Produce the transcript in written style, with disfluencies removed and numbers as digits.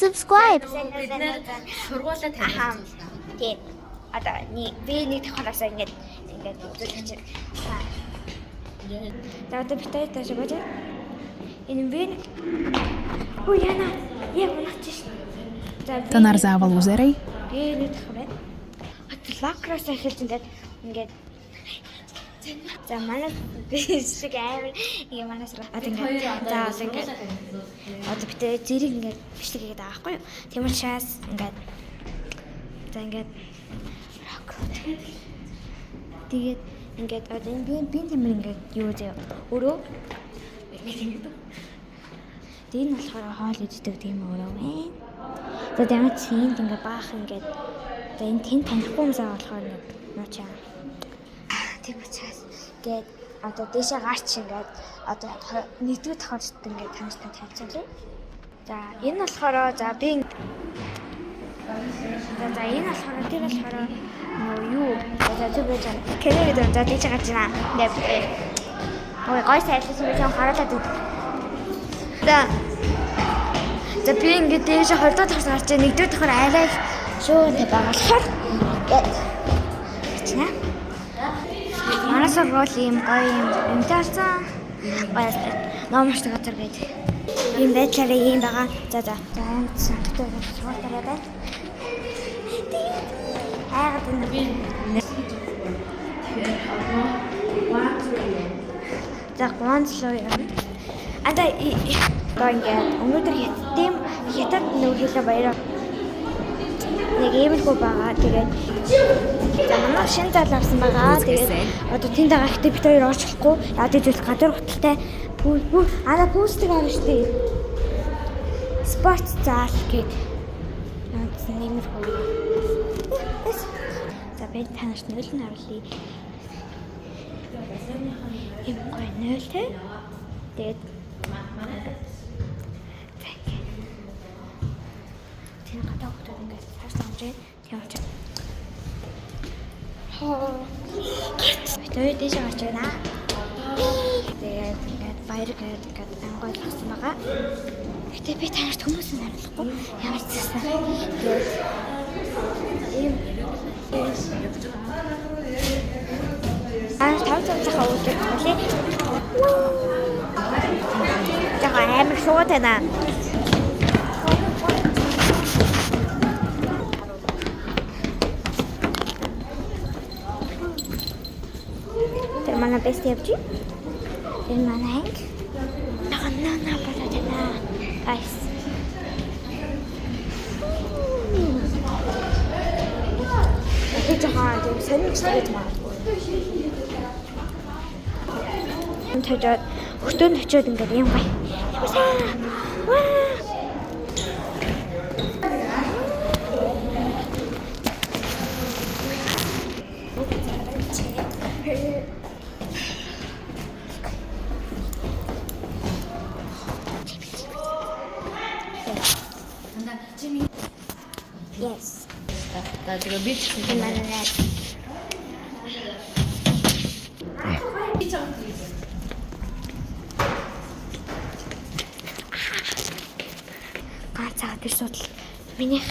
subscribe. Бид нэр сургуулаа тавьсан. Тийм. Одоо нэг давхараас ингээд үзүүлж чинь. За одоо бид хоёр тааш гооч. Энэ вен. Оо яна. Яг унаач шин. Та нар заавал үзээрэй. Нэг давхар байна. Лакраас эхэлж ингээд за манай шиг амар ингээ манаас ингээд за ингээд одоо бид зэрэг ингээд бичлэг хийгээд байгаа байхгүй юу. Тийм учраас ингээд за ингээд тэгээд ингээд одоо энэ би тамир ингээд юу зөө өөрөө тийм болохоор хоол иддэг тийм өөрөө байна. За тэгээд чинь ингээд баах ингээд за энэ тэн танихгүй юмсаа болохоор нэг нуучаа тийм учраас гээд одоо дэшээ гарч ингээд одоо нэгдүгээр тохиолдолд ингээд таньж тавьчихлаа. За энэ болохоор за би за энэ болохоор тэр болохоор юу за зүг байж байгаа. Кэнэ гэдэг за дэшээ гарч байна. Ингээд ой гой сайхан юм харуулаад үү. За би ингээд дэшээ 20 дахь гарч байгаа. Нэгдүгээр тохиол арай шүүнтэй байгаа болохоор гээд чина манаас бол ийм гоё юм таалцсан баяр номертэй газар байдаг. Ийм байдлаараа ийм байгаа. За амтсан гэдэг шууртараа байна. Айгаад энэ за гонцлоо юм. Ада ингээд өнөөдөр хятад нөхөрлөө баяраа нэг иймэрхүү байгаа. Тэгээд за манай шинэ зал авсан байгаа. Тэгээд одоо тэнд байгаа ихтэй бид хоёр орчлохгүй. Яа гэж гадар хотолтой пүүстэг авна штэ. Спорт зал гээд наад иймэрхүү. За би танарт нөлн харуулъя. Ийм гоё нөлтэй. Тэгээд тэр гадаа хотод ингээд цааш тийм учраас. Тэгээд дэше гарч байна. Тэгээд ингээд баяр гэдэг ангой болсон байгаа. Гэтэ би танарт хүмүүсийг харуулахгүй ямар ч гэсэн. Ийм тав цахаа уудаг болээ. Жага амар шууд байна. Mana best yapacağım. Benim anayım. Ne yapacağım? Guys. Hiç harcadım. Senin için de var. Çocuk, uçtuğun çocuğun geleyim bay. Yes. За тэгээ би ч юм байна. Ганцаа тэр судал минийх